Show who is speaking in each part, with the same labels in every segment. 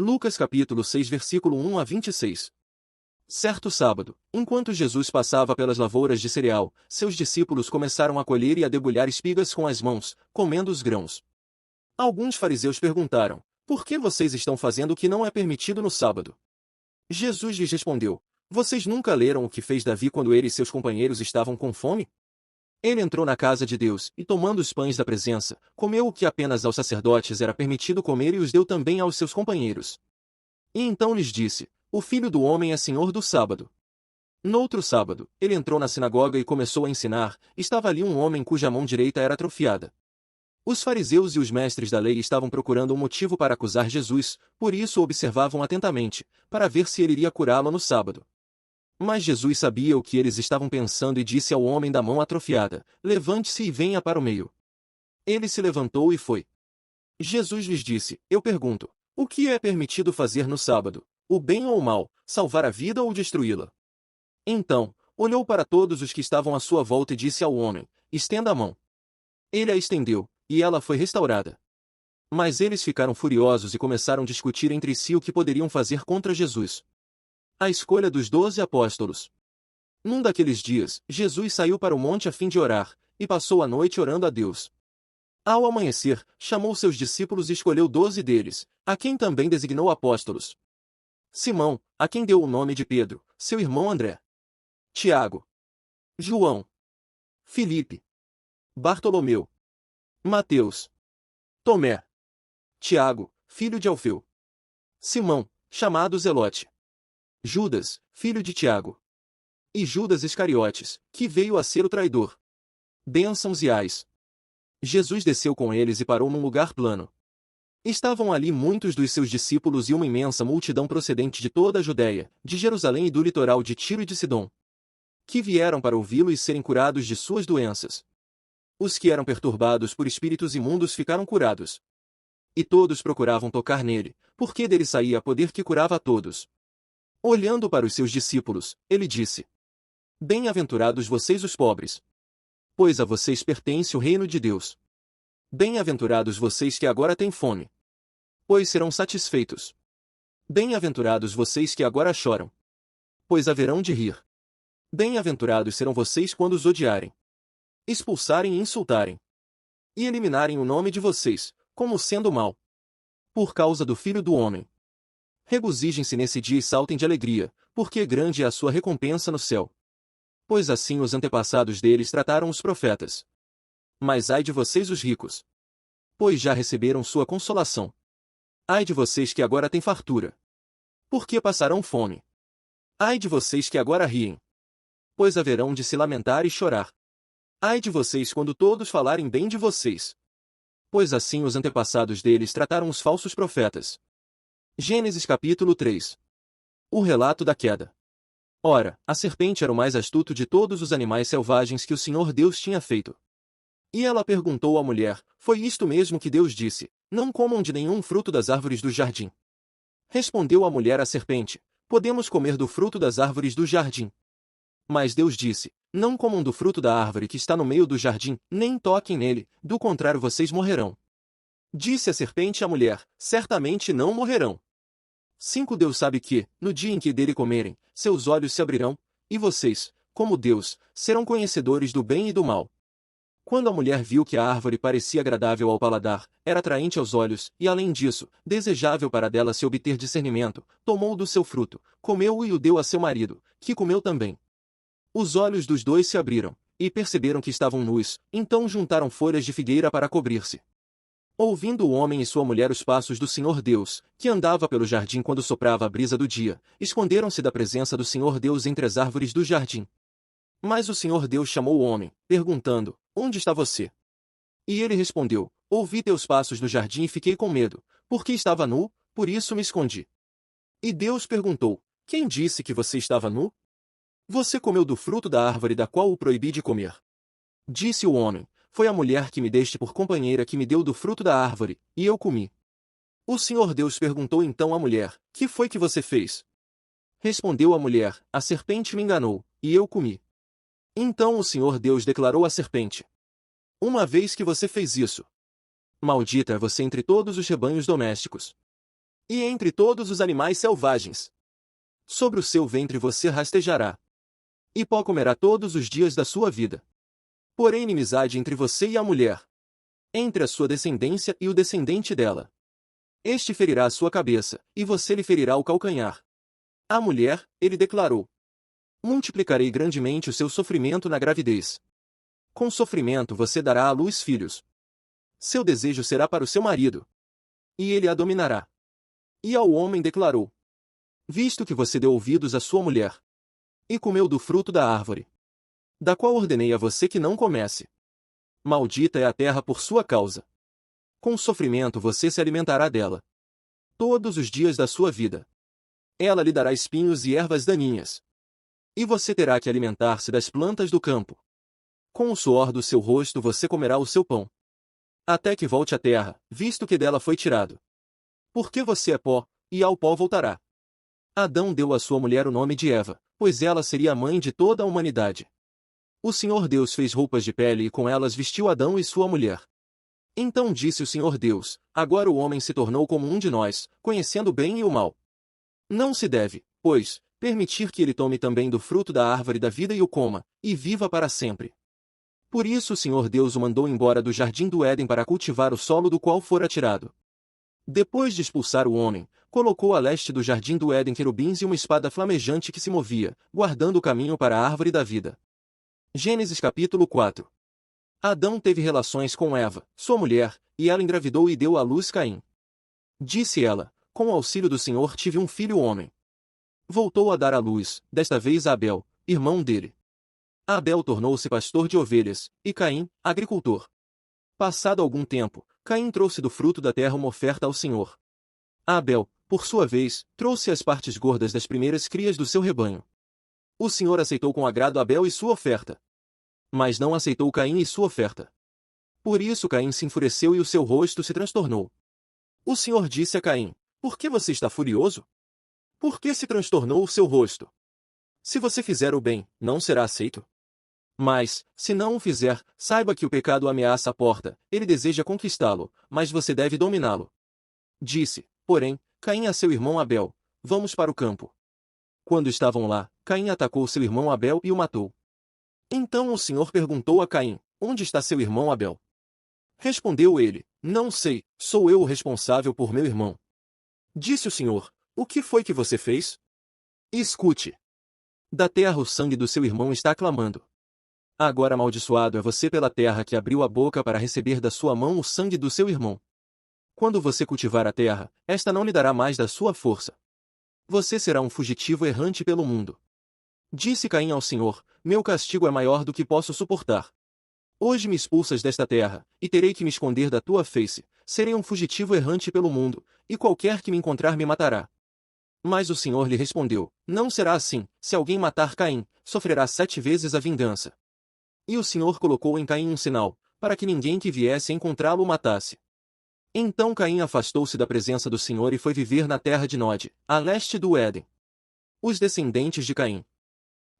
Speaker 1: Lucas capítulo 6 versículo 1 a 26. Certo sábado, enquanto Jesus passava pelas lavouras de cereal, seus discípulos começaram a colher e a debulhar espigas com as mãos, comendo os grãos. Alguns fariseus perguntaram: por que vocês estão fazendo o que não é permitido no sábado? Jesus lhes respondeu: vocês nunca leram o que fez Davi quando ele e seus companheiros estavam com fome? Ele entrou na casa de Deus e, tomando os pães da presença, comeu o que apenas aos sacerdotes era permitido comer e os deu também aos seus companheiros. E então lhes disse: o Filho do Homem é Senhor do sábado. Noutro sábado, ele entrou na sinagoga e começou a ensinar. Estava ali um homem cuja mão direita era atrofiada. Os fariseus e os mestres da lei estavam procurando um motivo para acusar Jesus, por isso o observavam atentamente, para ver se ele iria curá-lo no sábado. Mas Jesus sabia o que eles estavam pensando e disse ao homem da mão atrofiada: levante-se e venha para o meio. Ele se levantou e foi. Jesus lhes disse: eu pergunto, o que é permitido fazer no sábado, o bem ou o mal, salvar a vida ou destruí-la? Então, olhou para todos os que estavam à sua volta e disse ao homem: estenda a mão. Ele a estendeu, e ela foi restaurada. Mas eles ficaram furiosos e começaram a discutir entre si o que poderiam fazer contra Jesus. A escolha dos 12 apóstolos. Num daqueles dias, Jesus saiu para o monte a fim de orar, e passou a noite orando a Deus. Ao amanhecer, chamou seus discípulos e escolheu 12 deles, a quem também designou apóstolos. Simão, a quem deu o nome de Pedro, seu irmão André. Tiago, João, Filipe, Bartolomeu, Mateus, Tomé, Tiago, filho de Alfeu, Simão, chamado Zelote, Judas, filho de Tiago, e Judas Iscariotes, que veio a ser o traidor. Bênçãos e ais. Jesus desceu com eles e parou num lugar plano. Estavam ali muitos dos seus discípulos e uma imensa multidão procedente de toda a Judéia, de Jerusalém e do litoral de Tiro e de Sidom, que vieram para ouvi-lo e serem curados de suas doenças. Os que eram perturbados por espíritos imundos ficaram curados. E todos procuravam tocar nele, porque dele saía poder que curava a todos. Olhando para os seus discípulos, ele disse: bem-aventurados vocês os pobres, pois a vocês pertence o reino de Deus. Bem-aventurados vocês que agora têm fome, pois serão satisfeitos. Bem-aventurados vocês que agora choram, pois haverão de rir. Bem-aventurados serão vocês quando os odiarem, expulsarem e insultarem, e eliminarem o nome de vocês, como sendo mal, por causa do Filho do Homem. Regozijem-se nesse dia e saltem de alegria, porque grande é a sua recompensa no céu. Pois assim os antepassados deles trataram os profetas. Mas ai de vocês os ricos, pois já receberam sua consolação. Ai de vocês que agora têm fartura, porque passarão fome. Ai de vocês que agora riem, pois haverão de se lamentar e chorar. Ai de vocês quando todos falarem bem de vocês, pois assim os antepassados deles trataram os falsos profetas. Gênesis capítulo 3. O relato da queda. Ora, a serpente era o mais astuto de todos os animais selvagens que o Senhor Deus tinha feito. E ela perguntou à mulher: foi isto mesmo que Deus disse: não comam de nenhum fruto das árvores do jardim? Respondeu a mulher à serpente: podemos comer do fruto das árvores do jardim. Mas Deus disse: não comam do fruto da árvore que está no meio do jardim, nem toquem nele, do contrário vocês morrerão. Disse a serpente à mulher: certamente não morrerão. 5 Deus sabe que, no dia em que dele comerem, seus olhos se abrirão, e vocês, como Deus, serão conhecedores do bem e do mal. Quando a mulher viu que a árvore parecia agradável ao paladar, era atraente aos olhos, e além disso, desejável para dela se obter discernimento, tomou do seu fruto, comeu-o e o deu a seu marido, que comeu também. Os olhos dos dois se abriram, e perceberam que estavam nus, então juntaram folhas de figueira para cobrir-se. Ouvindo o homem e sua mulher os passos do Senhor Deus, que andava pelo jardim quando soprava a brisa do dia, esconderam-se da presença do Senhor Deus entre as árvores do jardim. Mas o Senhor Deus chamou o homem, perguntando: onde está você? E ele respondeu: ouvi teus passos no jardim e fiquei com medo, porque estava nu, por isso me escondi. E Deus perguntou: quem disse que você estava nu? Você comeu do fruto da árvore da qual o proibi de comer. Disse o homem: foi a mulher que me deste por companheira que me deu do fruto da árvore, e eu comi. O Senhor Deus perguntou então à mulher: que foi que você fez? Respondeu a mulher: a serpente me enganou, e eu comi. Então o Senhor Deus declarou à serpente: uma vez que você fez isso, maldita é você entre todos os rebanhos domésticos. e entre todos os animais selvagens. Sobre o seu ventre você rastejará, e pó comerá todos os dias da sua vida. Porém inimizade entre você e a mulher, entre a sua descendência e o descendente dela. Este ferirá a sua cabeça, e você lhe ferirá o calcanhar. A mulher, ele declarou: multiplicarei grandemente o seu sofrimento na gravidez. Com sofrimento você dará à luz filhos. Seu desejo será para o seu marido, e ele a dominará. E ao homem declarou: visto que você deu ouvidos à sua mulher, e comeu do fruto da árvore, da qual ordenei a você que não comesse, maldita é a terra por sua causa. Com sofrimento você se alimentará dela todos os dias da sua vida. Ela lhe dará espinhos e ervas daninhas, e você terá que alimentar-se das plantas do campo. Com o suor do seu rosto você comerá o seu pão, até que volte à terra, visto que dela foi tirado. Porque você é pó, e ao pó voltará. Adão deu à sua mulher o nome de Eva, pois ela seria a mãe de toda a humanidade. O Senhor Deus fez roupas de pele e com elas vestiu Adão e sua mulher. Então disse o Senhor Deus: agora o homem se tornou como um de nós, conhecendo o bem e o mal. Não se deve, pois, permitir que ele tome também do fruto da árvore da vida e o coma, e viva para sempre. Por isso o Senhor Deus o mandou embora do jardim do Éden para cultivar o solo do qual fora tirado. Depois de expulsar o homem, colocou a leste do jardim do Éden querubins e uma espada flamejante que se movia, guardando o caminho para a árvore da vida. Gênesis capítulo 4. Adão teve relações com Eva, sua mulher, e ela engravidou e deu à luz Caim. Disse ela: com o auxílio do Senhor tive um filho homem. Voltou a dar à luz, desta vez a Abel, irmão dele. Abel tornou-se pastor de ovelhas, e Caim, agricultor. Passado algum tempo, Caim trouxe do fruto da terra uma oferta ao Senhor. Abel, por sua vez, trouxe as partes gordas das primeiras crias do seu rebanho. O Senhor aceitou com agrado Abel e sua oferta, mas não aceitou Caim e sua oferta. Por isso Caim se enfureceu e o seu rosto se transtornou. O Senhor disse a Caim: por que você está furioso? Por que se transtornou o seu rosto? Se você fizer o bem, não será aceito. Mas, se não o fizer, saiba que o pecado ameaça a porta, ele deseja conquistá-lo, mas você deve dominá-lo. Disse, porém, Caim a seu irmão Abel: vamos para o campo. Quando estavam lá, Caim atacou seu irmão Abel e o matou. Então o Senhor perguntou a Caim: onde está seu irmão Abel? Respondeu ele: não sei, sou eu o responsável por meu irmão. Disse o Senhor: o que foi que você fez? Escute. Da terra o sangue do seu irmão está clamando. Agora amaldiçoado é você pela terra que abriu a boca para receber da sua mão o sangue do seu irmão. Quando você cultivar a terra, esta não lhe dará mais da sua força. Você será um fugitivo errante pelo mundo. Disse Caim ao Senhor: meu castigo é maior do que posso suportar. Hoje me expulsas desta terra, e terei que me esconder da tua face, serei um fugitivo errante pelo mundo, e qualquer que me encontrar me matará. Mas o Senhor lhe respondeu: não será assim, se alguém matar Caim, sofrerá 7 vezes a vingança. E o Senhor colocou em Caim um sinal, para que ninguém que viesse encontrá-lo o matasse. Então Caim afastou-se da presença do Senhor e foi viver na terra de Nod, a leste do Éden. Os descendentes de Caim.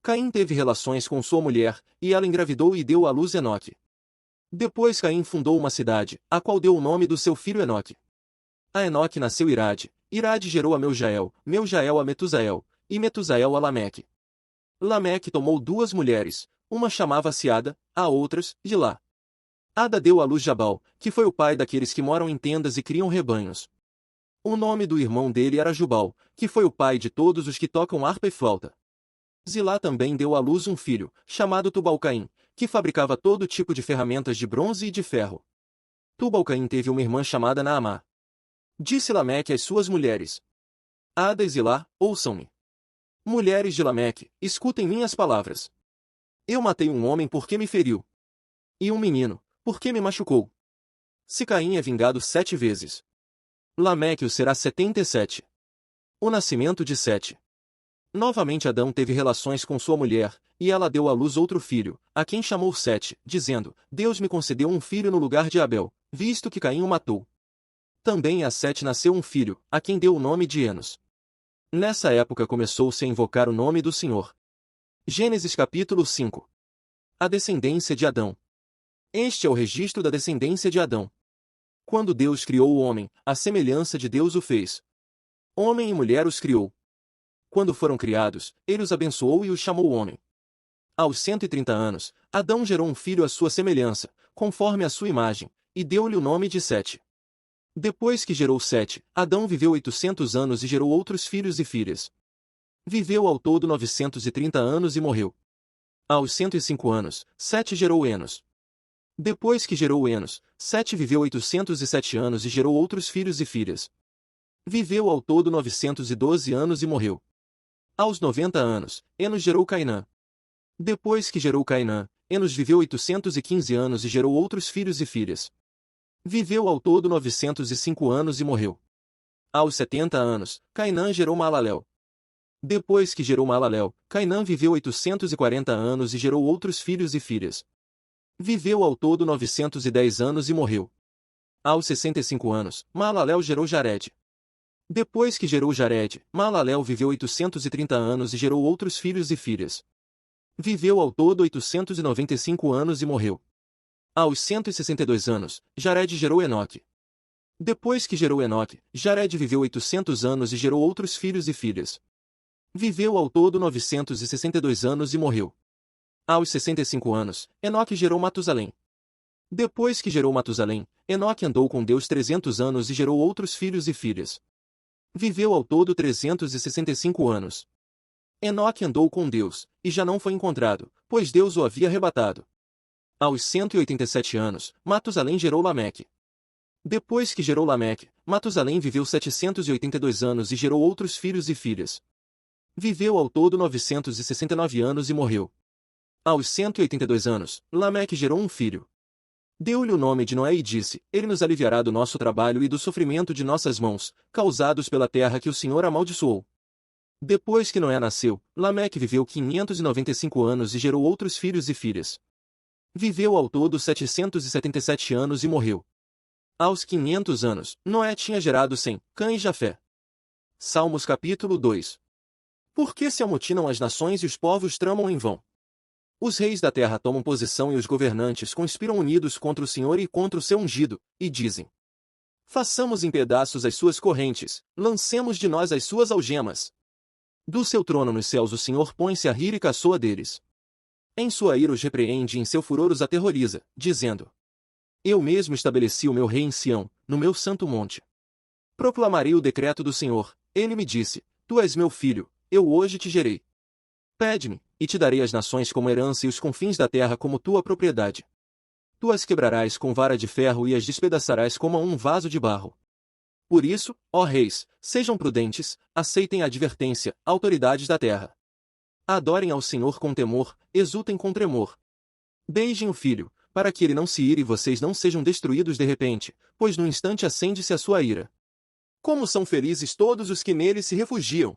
Speaker 1: Caim teve relações com sua mulher, e ela engravidou e deu à luz Enoque. Depois Caim fundou uma cidade, a qual deu o nome do seu filho Enoque. A Enoque nasceu Irade, Irade gerou a Meujael, Meujael a Metusael, e Metusael a Lameque. Lameque tomou 2 mulheres, uma chamava-se Ada, a outras, Dilá. Ada deu à luz Jabal, que foi o pai daqueles que moram em tendas e criam rebanhos. O nome do irmão dele era Jubal, que foi o pai de todos os que tocam harpa e flauta. Zilá também deu à luz um filho, chamado Tubal-Caim, que fabricava todo tipo de ferramentas de bronze e de ferro. Tubal-Caim teve uma irmã chamada Naamá. Disse Lameque às suas mulheres: Ada e Zilá, ouçam-me. Mulheres de Lameque, escutem minhas palavras. Eu matei um homem porque me feriu, e um menino, porque me machucou. Se Caim é vingado 7 vezes, Lameque o será 77. O nascimento de Sete. Novamente Adão teve relações com sua mulher, e ela deu à luz outro filho, a quem chamou Sete, dizendo: Deus me concedeu um filho no lugar de Abel, visto que Caim o matou. Também a Sete nasceu um filho, a quem deu o nome de Enos. Nessa época começou-se a invocar o nome do Senhor. Gênesis capítulo 5. A descendência de Adão. Este é o registro da descendência de Adão. Quando Deus criou o homem, à semelhança de Deus o fez. Homem e mulher os criou. Quando foram criados, ele os abençoou e os chamou homem. Aos 130 anos, Adão gerou um filho à sua semelhança, conforme a sua imagem, e deu-lhe o nome de Sete. Depois que gerou Sete, Adão viveu 800 anos e gerou outros filhos e filhas. Viveu ao todo 930 anos e morreu. Aos 105 anos, Sete gerou Enos. Depois que gerou Enos, Sete viveu 807 anos e gerou outros filhos e filhas. Viveu ao todo 912 anos e morreu. Aos 90 anos, Enos gerou Cainã. Depois que gerou Cainã, Enos viveu 815 anos e gerou outros filhos e filhas. Viveu ao todo 905 anos e morreu. Aos 70 anos, Cainã gerou Maalalel. Depois que gerou Maalalel, Cainã viveu 840 anos e gerou outros filhos e filhas. Viveu ao todo 910 anos e morreu. Aos 65 anos, Maalalel gerou Jared. Depois que gerou Jared, Maalalel viveu 830 anos e gerou outros filhos e filhas. Viveu ao todo 895 anos e morreu. Aos 162 anos, Jared gerou Enoque. Depois que gerou Enoque, Jared viveu 800 anos e gerou outros filhos e filhas. Viveu ao todo 962 anos e morreu. Aos 65 anos, Enoque gerou Matusalém. Depois que gerou Matusalém, Enoque andou com Deus 300 anos e gerou outros filhos e filhas. Viveu ao todo 365 anos. Enoque andou com Deus, e já não foi encontrado, pois Deus o havia arrebatado. Aos 187 anos, Matusalém gerou Lameque. Depois que gerou Lameque, Matusalém viveu 782 anos e gerou outros filhos e filhas. Viveu ao todo 969 anos e morreu. Aos 182 anos, Lameque gerou um filho. Deu-lhe o nome de Noé e disse: Ele nos aliviará do nosso trabalho e do sofrimento de nossas mãos, causados pela terra que o Senhor amaldiçoou. Depois que Noé nasceu, Lameque viveu 595 anos e gerou outros filhos e filhas. Viveu ao todo 777 anos e morreu. Aos 500 anos, Noé tinha gerado Sem, Cã e Jafé. Salmos capítulo 2. Por que se amotinam as nações e os povos tramam em vão? Os reis da terra tomam posição e os governantes conspiram unidos contra o Senhor e contra o seu ungido, e dizem: façamos em pedaços as suas correntes, lancemos de nós as suas algemas. Do seu trono nos céus o Senhor põe-se a rir e caçoa deles. Em sua ira os repreende e em seu furor os aterroriza, dizendo: eu mesmo estabeleci o meu rei em Sião, no meu santo monte. Proclamarei o decreto do Senhor. Ele me disse: tu és meu filho, eu hoje te gerei. Pede-me, e te darei as nações como herança e os confins da terra como tua propriedade. Tu as quebrarás com vara de ferro e as despedaçarás como a um vaso de barro. Por isso, ó reis, sejam prudentes, aceitem a advertência, autoridades da terra. Adorem ao Senhor com temor, exultem com tremor. Beijem o filho, para que ele não se ire e vocês não sejam destruídos de repente, pois no instante acende-se a sua ira. Como são felizes todos os que nele se refugiam!